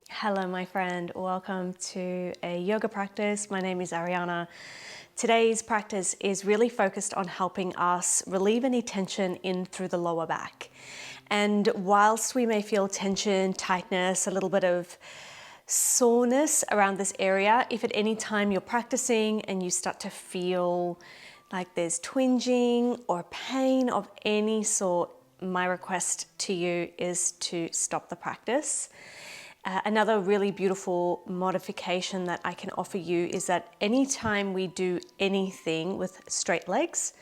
Hello, my friend. Welcome to a yoga practice. My name is Ariana. Today's practice is really focused on helping us relieve any tension in through the lower back. And whilst we may feel tension, tightness, a little bit of soreness around this area, if at any time you're practicing and you start to feel like there's twinging or pain of any sort, my request to you is to stop the practice. Another really beautiful modification that I can offer you is that anytime we do anything with straight legs,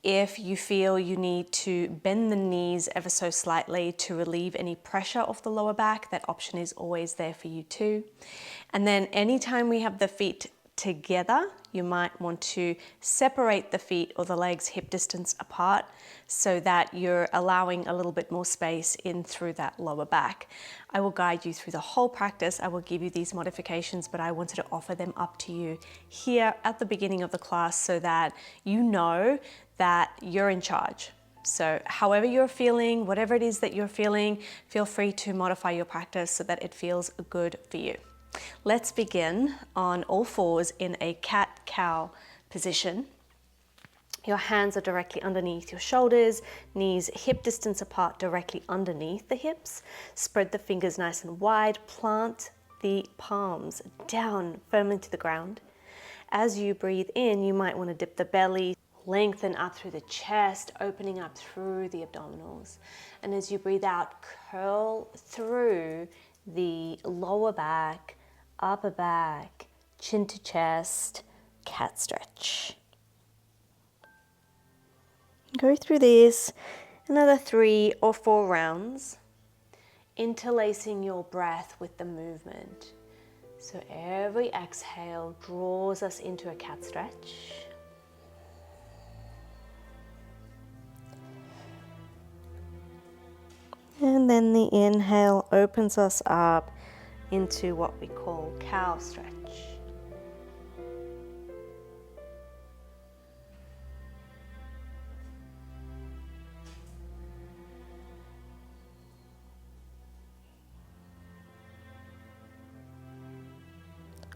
if you feel you need to bend the knees ever so slightly to relieve any pressure off the lower back, that option is always there for you too. And then anytime we have the feet together, you might want to separate the feet or the legs hip distance apart so that you're allowing a little bit more space in through that lower back. I will guide you through the whole practice. I will give you these modifications, but I wanted to offer them up to you here at the beginning of the class so that you know that you're in charge. So however you're feeling, whatever it is that you're feeling, feel free to modify your practice so that it feels good for you. Let's begin on all fours in a cat-cow position. Your hands are directly underneath your shoulders, knees hip distance apart directly underneath the hips. Spread the fingers nice and wide, plant the palms down firmly to the ground. As you breathe in, you might want to dip the belly, lengthen up through the chest, opening up through the abdominals. And as you breathe out, curl through the lower back, upper back, chin to chest, cat stretch. Go through this another 3 or 4 rounds, interlacing your breath with the movement. So every exhale draws us into a cat stretch. And then the inhale opens us up into what we call cow stretch.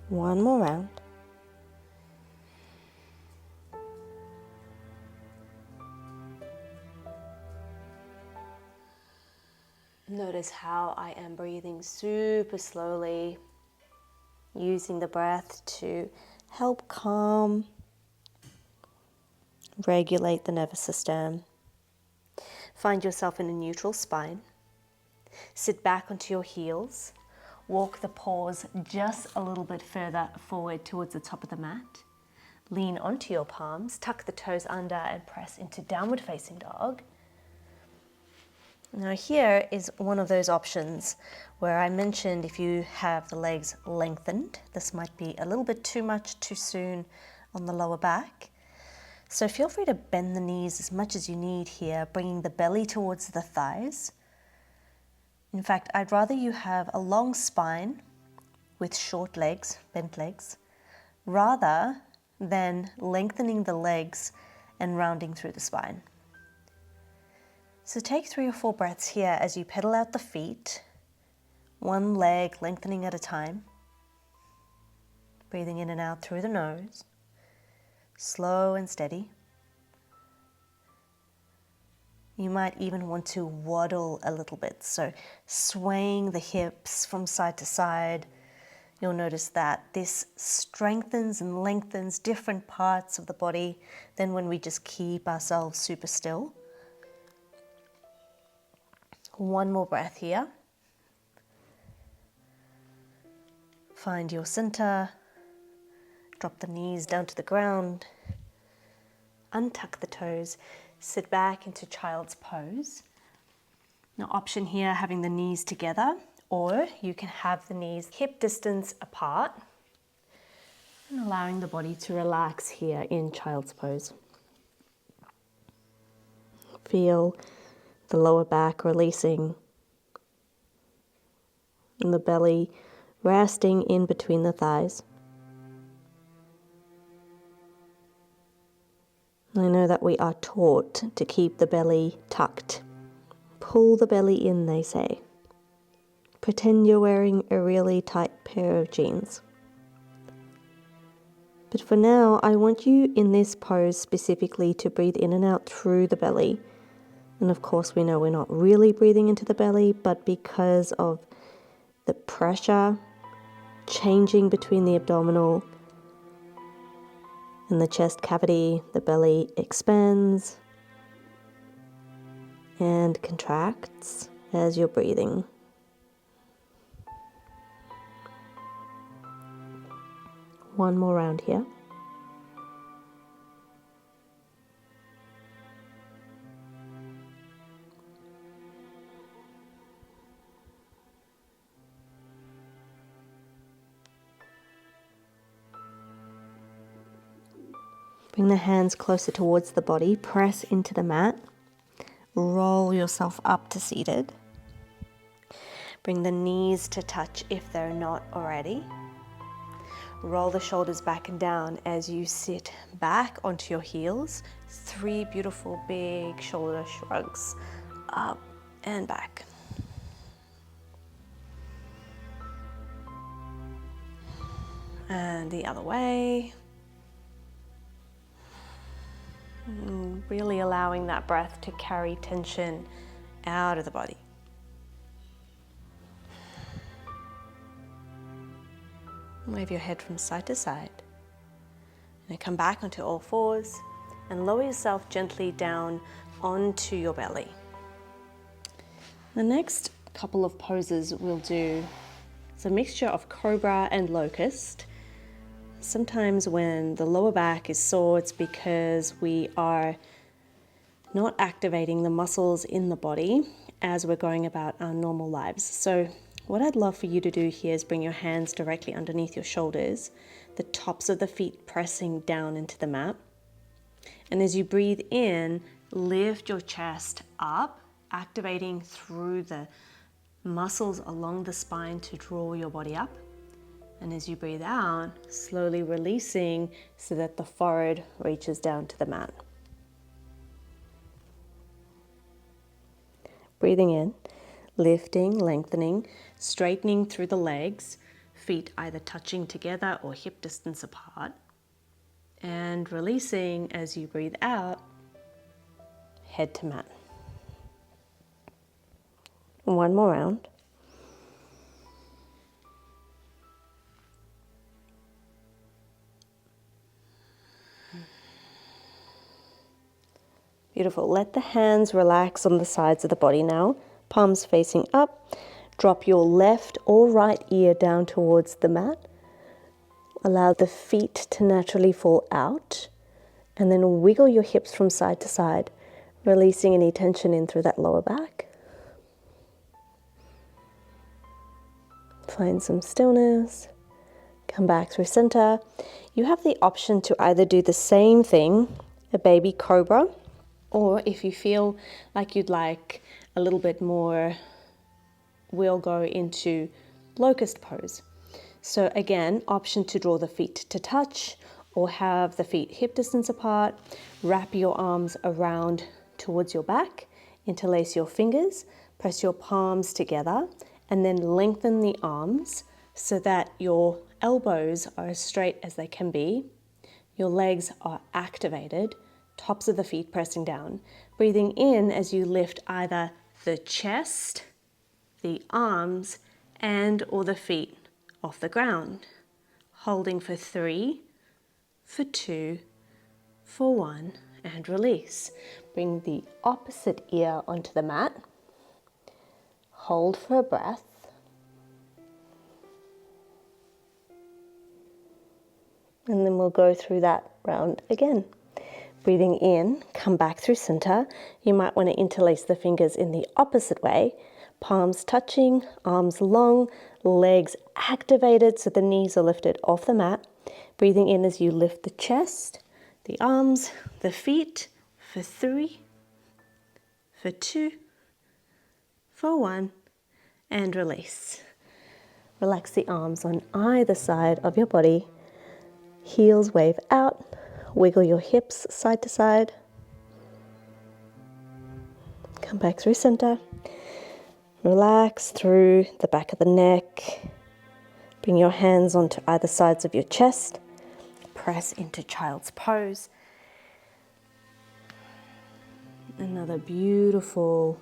One more round. Notice how I am breathing super slowly, using the breath to help calm, regulate the nervous system. Find yourself in a neutral spine. Sit back onto your heels. Walk the paws just a little bit further forward towards the top of the mat. Lean onto your palms, tuck the toes under and press into downward facing dog. Now here is one of those options where I mentioned if you have the legs lengthened, this might be a little bit too much too soon on the lower back. So feel free to bend the knees as much as you need here, bringing the belly towards the thighs. In fact, I'd rather you have a long spine with short legs, bent legs, rather than lengthening the legs and rounding through the spine. So take 3 or 4 breaths here as you pedal out the feet, one leg lengthening at a time, breathing in and out through the nose, slow and steady. You might even want to waddle a little bit, so swaying the hips from side to side. You'll notice that this strengthens and lengthens different parts of the body than when we just keep ourselves super still. One more breath here. Find your center. Drop the knees down to the ground. Untuck the toes. Sit back into child's pose. Now, option here, having the knees together, or you can have the knees hip distance apart and allowing the body to relax here in child's pose. Feel the lower back releasing and the belly resting in between the thighs. I know that we are taught to keep the belly tucked. Pull the belly in, they say. Pretend you're wearing a really tight pair of jeans. But for now, I want you in this pose specifically to breathe in and out through the belly. And of course, we know we're not really breathing into the belly, but because of the pressure changing between the abdominal and the chest cavity, the belly expands and contracts as you're breathing. One more round here. Bring the hands closer towards the body, press into the mat, roll yourself up to seated. Bring the knees to touch if they're not already. Roll the shoulders back and down as you sit back onto your heels. 3 beautiful big shoulder shrugs, up and back. And the other way. Really allowing that breath to carry tension out of the body. Wave your head from side to side. And come back onto all fours and lower yourself gently down onto your belly. The next couple of poses we'll do is a mixture of cobra and locust. Sometimes when the lower back is sore, it's because we are not activating the muscles in the body as we're going about our normal lives. So what I'd love for you to do here is bring your hands directly underneath your shoulders, the tops of the feet pressing down into the mat. And as you breathe in, lift your chest up, activating through the muscles along the spine to draw your body up. And as you breathe out, slowly releasing so that the forehead reaches down to the mat. Breathing in, lifting, lengthening, straightening through the legs, feet either touching together or hip distance apart. And releasing as you breathe out, head to mat. One more round. Beautiful. Let the hands relax on the sides of the body now. Palms facing up. Drop your left or right ear down towards the mat. Allow the feet to naturally fall out. And then wiggle your hips from side to side, releasing any tension in through that lower back. Find some stillness. Come back through center. You have the option to either do the same thing, a baby cobra, or if you feel like you'd like a little bit more, we'll go into locust pose. So again, option to draw the feet to touch or have the feet hip distance apart. Wrap your arms around towards your back, interlace your fingers, press your palms together, and then lengthen the arms so that your elbows are as straight as they can be. Your legs are activated, tops of the feet pressing down. Breathing in as you lift either the chest, the arms, and or the feet off the ground. Holding for 3, for 2, for 1, and release. Bring the opposite ear onto the mat. Hold for a breath. And then we'll go through that round again. Breathing in, come back through center. You might want to interlace the fingers in the opposite way. Palms touching, arms long, legs activated so the knees are lifted off the mat. Breathing in as you lift the chest, the arms, the feet for 3, for 2, for 1, and release. Relax the arms on either side of your body. Heels wave out. Wiggle your hips side to side. Come back through center. Relax through the back of the neck. Bring your hands onto either sides of your chest. Press into child's pose. Another beautiful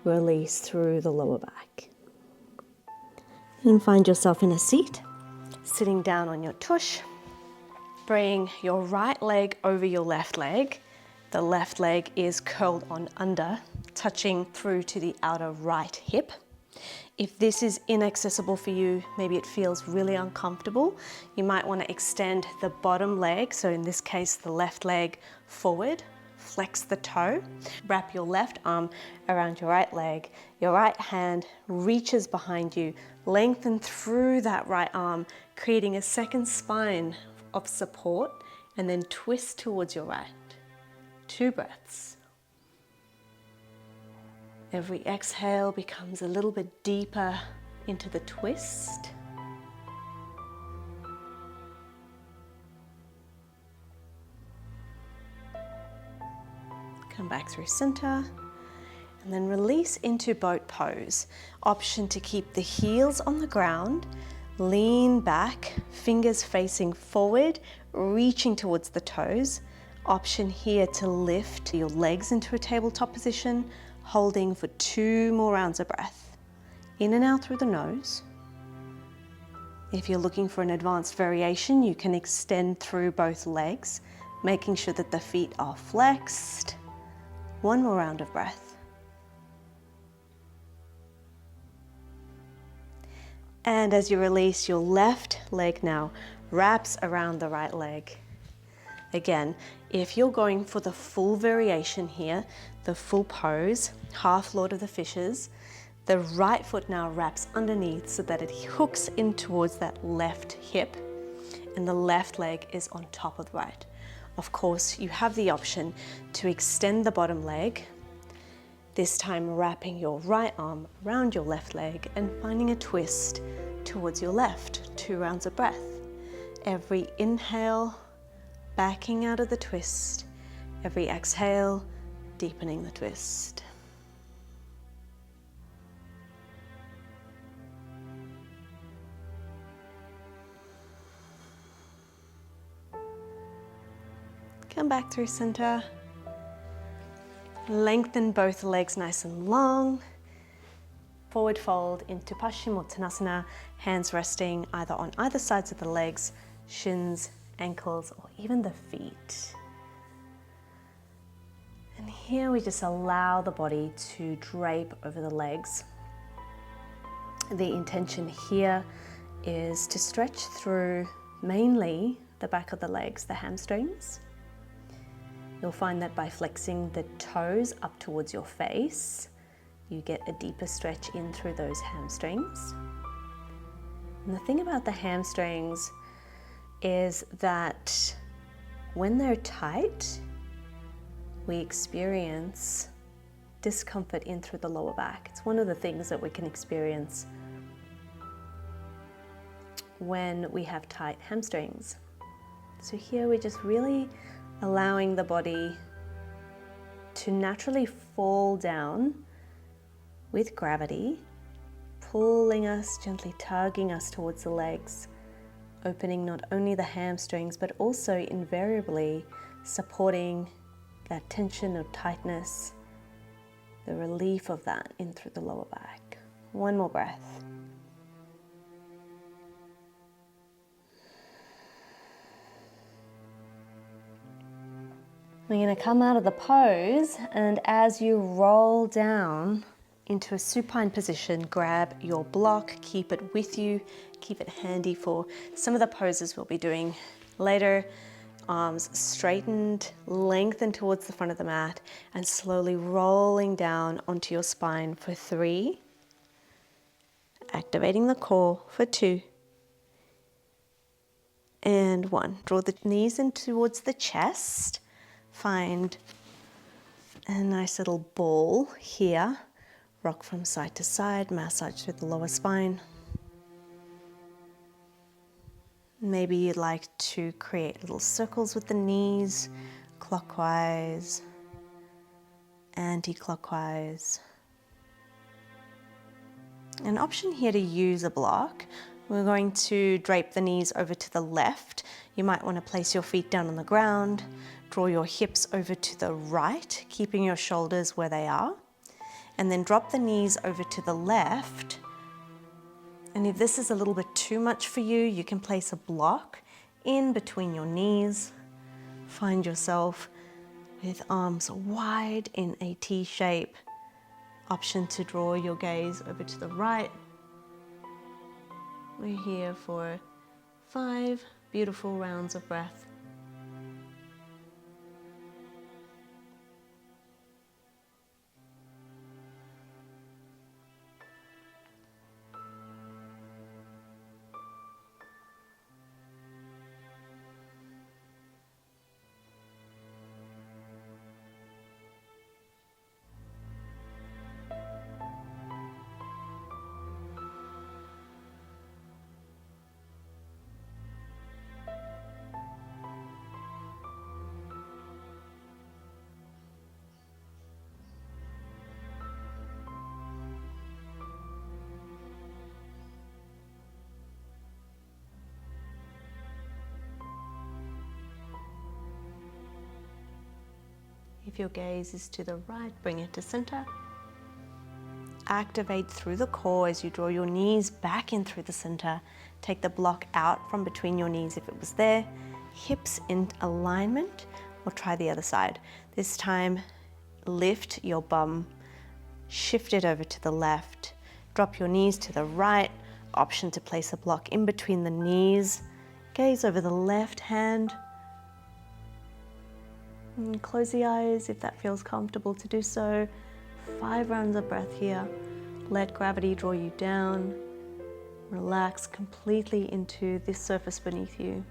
release through the lower back. And find yourself in a seat, sitting down on your tush. Bring your right leg over your left leg. The left leg is curled on under, touching through to the outer right hip. If this is inaccessible for you, maybe it feels really uncomfortable, you might want to extend the bottom leg, so in this case the left leg forward, flex the toe, wrap your left arm around your right leg, your right hand reaches behind you, lengthen through that right arm, creating a second spine of support, and then twist towards your right. 2 breaths. Every exhale becomes a little bit deeper into the twist. Come back through center, and then release into boat pose. Option to keep the heels on the ground, lean back, fingers facing forward, reaching towards the toes. Option here to lift your legs into a tabletop position, holding for 2 more rounds of breath. In and out through the nose. If you're looking for an advanced variation, you can extend through both legs, making sure that the feet are flexed. 1 more round of breath. And as you release, your left leg now wraps around the right leg. Again, if you're going for the full variation here, the full pose, half Lord of the Fishes, the right foot now wraps underneath so that it hooks in towards that left hip, and the left leg is on top of the right. Of course, you have the option to extend the bottom leg, this time wrapping your right arm around your left leg and finding a twist towards your left. 2 rounds of breath. Every inhale, backing out of the twist. Every exhale, deepening the twist. Come back through center. Lengthen both legs nice and long. Forward fold into Paschimottanasana, hands resting either on either sides of the legs, shins, ankles, or even the feet. And here we just allow the body to drape over the legs. The intention here is to stretch through mainly the back of the legs, the hamstrings. You'll find that by flexing the toes up towards your face, you get a deeper stretch in through those hamstrings. And the thing about the hamstrings is that when they're tight, we experience discomfort in through the lower back. It's one of the things that we can experience when we have tight hamstrings. So here we're just really allowing the body to naturally fall down with gravity, pulling us, gently tugging us towards the legs, opening not only the hamstrings, but also invariably supporting that tension or tightness, the relief of that in through the lower back. 1 more breath. We're going to come out of the pose, and as you roll down into a supine position, grab your block, keep it with you, keep it handy for some of the poses we'll be doing later. Arms straightened, lengthen towards the front of the mat, and slowly rolling down onto your spine for 3. Activating the core for 2. And 1. Draw the knees in towards the chest. Find a nice little ball here. Rock from side to side, massage through the lower spine. Maybe you'd like to create little circles with the knees, clockwise, anti-clockwise. An option here to use a block. We're going to drape the knees over to the left. You might want to place your feet down on the ground, draw your hips over to the right, keeping your shoulders where they are, and then drop the knees over to the left. And if this is a little bit too much for you, you can place a block in between your knees. Find yourself with arms wide in a T shape. Option to draw your gaze over to the right. We're here for 5 beautiful rounds of breath. If your gaze is to the right, bring it to center. Activate through the core as you draw your knees back in through the center. Take the block out from between your knees if it was there. Hips in alignment, or try the other side. This time, lift your bum, shift it over to the left. Drop your knees to the right. Option to place a block in between the knees. Gaze over the left hand. And close the eyes if that feels comfortable to do so. 5 rounds of breath here. Let gravity draw you down. Relax completely into this surface beneath you.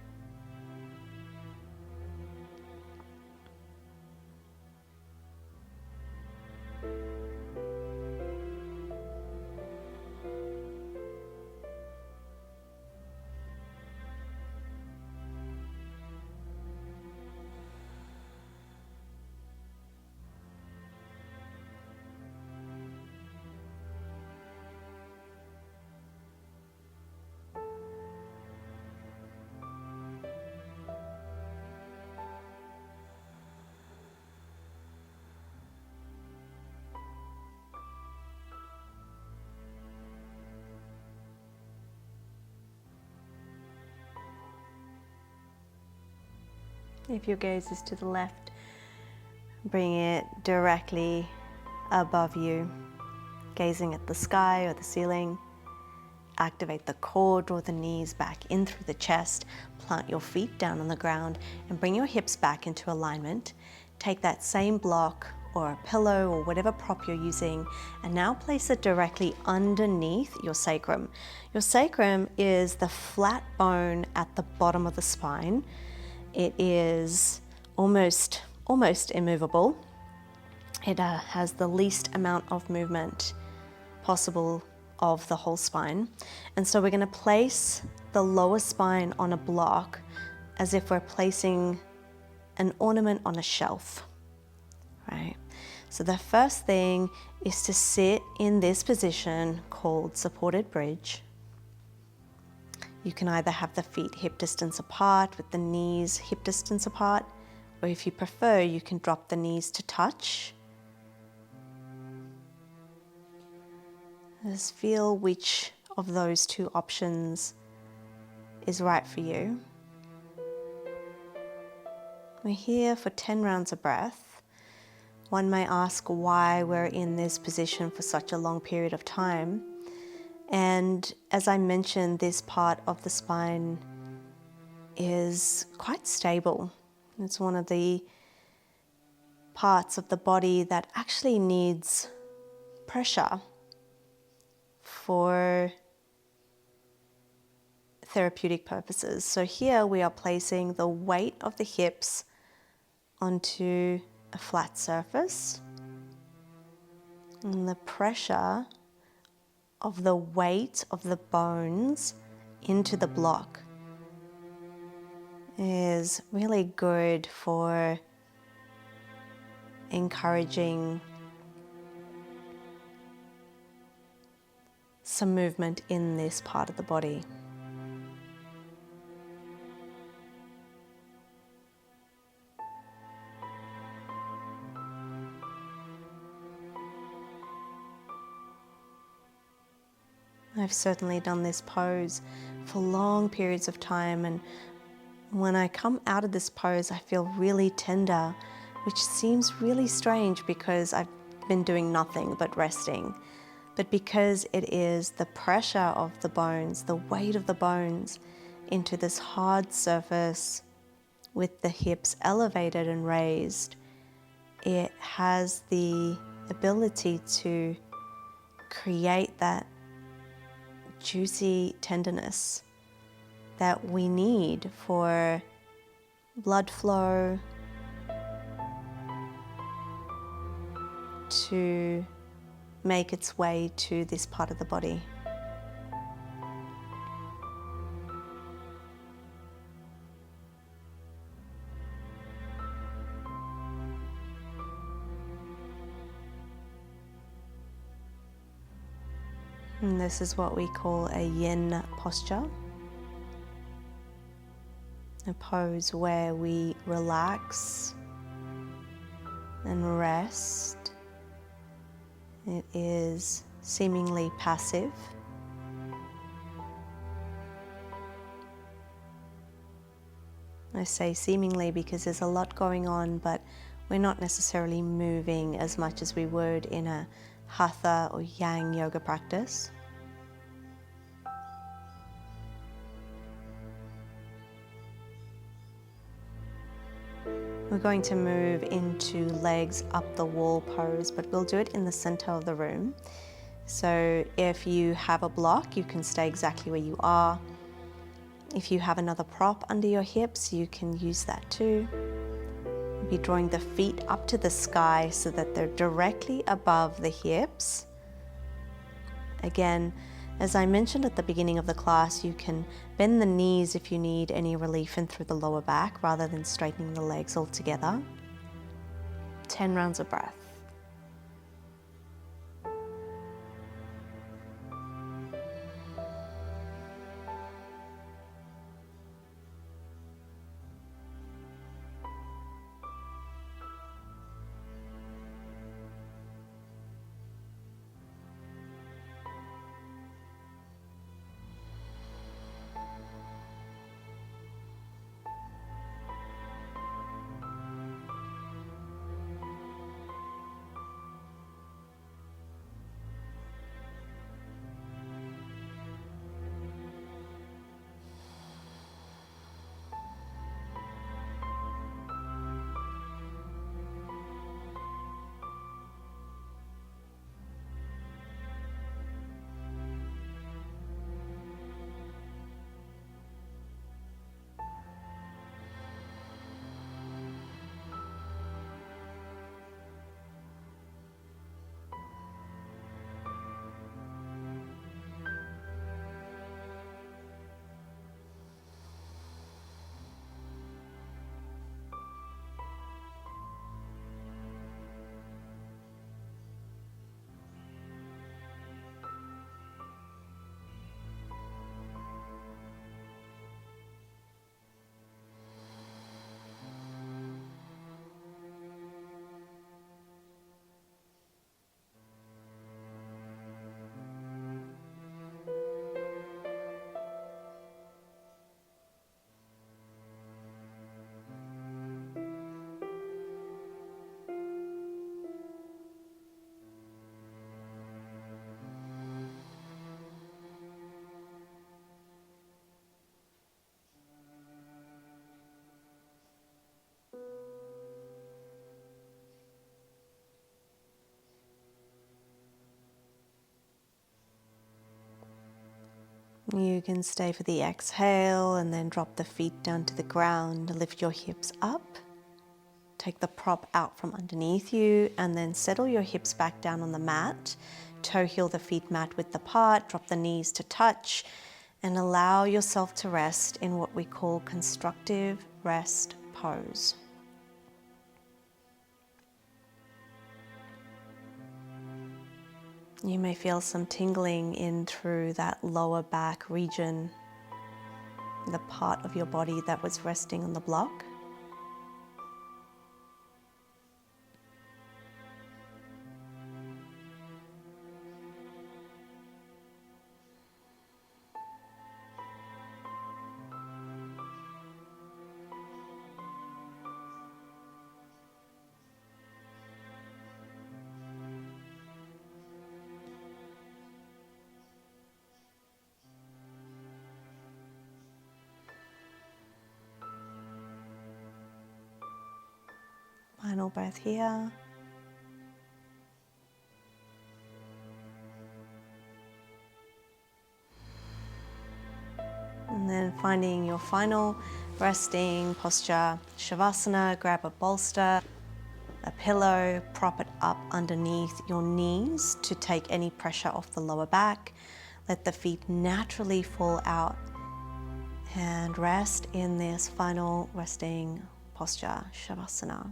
If your gaze is to the left, bring it directly above you, gazing at the sky or the ceiling. Activate the core, draw the knees back in through the chest, plant your feet down on the ground, and bring your hips back into alignment. Take that same block or a pillow or whatever prop you're using, and now place it directly underneath your sacrum. Your sacrum is the flat bone at the bottom of the spine. It is almost immovable. It has the least amount of movement possible of the whole spine. And so we're going to place the lower spine on a block as if we're placing an ornament on a shelf, right? So the first thing is to sit in this position called supported bridge. You can either have the feet hip distance apart with the knees hip distance apart, or if you prefer, you can drop the knees to touch. Just feel which of those 2 options is right for you. We're here for 10 rounds of breath. One may ask why we're in this position for such a long period of time. And as I mentioned, this part of the spine is quite stable. It's one of the parts of the body that actually needs pressure for therapeutic purposes. So here we are placing the weight of the hips onto a flat surface, and the pressure of the weight of the bones into the block is really good for encouraging some movement in this part of the body. I've certainly done this pose for long periods of time, and when I come out of this pose I feel really tender, which seems really strange because I've been doing nothing but resting. But because it is the pressure of the bones, the weight of the bones into this hard surface with the hips elevated and raised, it has the ability to create that juicy tenderness that we need for blood flow to make its way to this part of the body. And this is what we call a yin posture, a pose where we relax and rest. It is seemingly passive. I say seemingly because there's a lot going on, but we're not necessarily moving as much as we would in a hatha or yang yoga practice. We're going to move into legs up the wall pose, but we'll do it in the center of the room. So if you have a block, you can stay exactly where you are. If you have another prop under your hips, you can use that too. Be drawing the feet up to the sky so that they're directly above the hips. Again, as I mentioned at the beginning of the class, you can bend the knees if you need any relief in through the lower back rather than straightening the legs altogether. 10 rounds of breath. You can stay for the exhale and then drop the feet down to the ground. Lift your hips up. Take the prop out from underneath you and then settle your hips back down on the mat. Toe heel the feet mat width apart. Drop the knees to touch and allow yourself to rest in what we call constructive rest pose. You may feel some tingling in through that lower back region, the part of your body that was resting on the block. Final breath here. And then finding your final resting posture, Shavasana, grab a bolster, a pillow, prop it up underneath your knees to take any pressure off the lower back. Let the feet naturally fall out and rest in this final resting posture, Shavasana.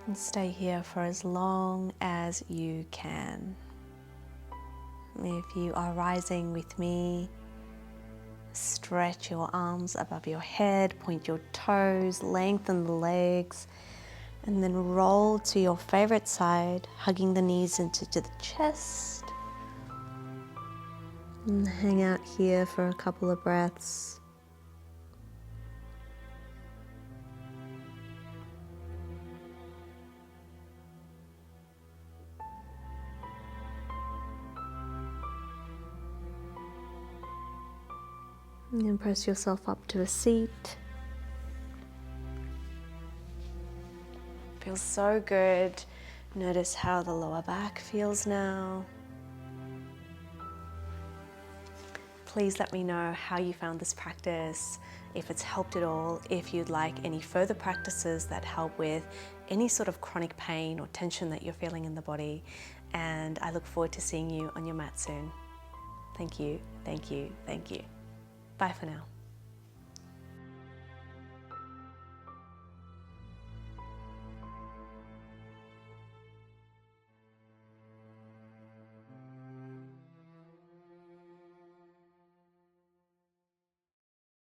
And stay here for as long as you can. If you are rising with me, stretch your arms above your head, point your toes, lengthen the legs, and then roll to your favorite side, hugging the knees into the chest. And hang out here for a couple of breaths. And then press yourself up to a seat. Feels so good. Notice how the lower back feels now. Please let me know how you found this practice, if it's helped at all, if you'd like any further practices that help with any sort of chronic pain or tension that you're feeling in the body. And I look forward to seeing you on your mat soon. Thank you, thank you, thank you. Bye for now.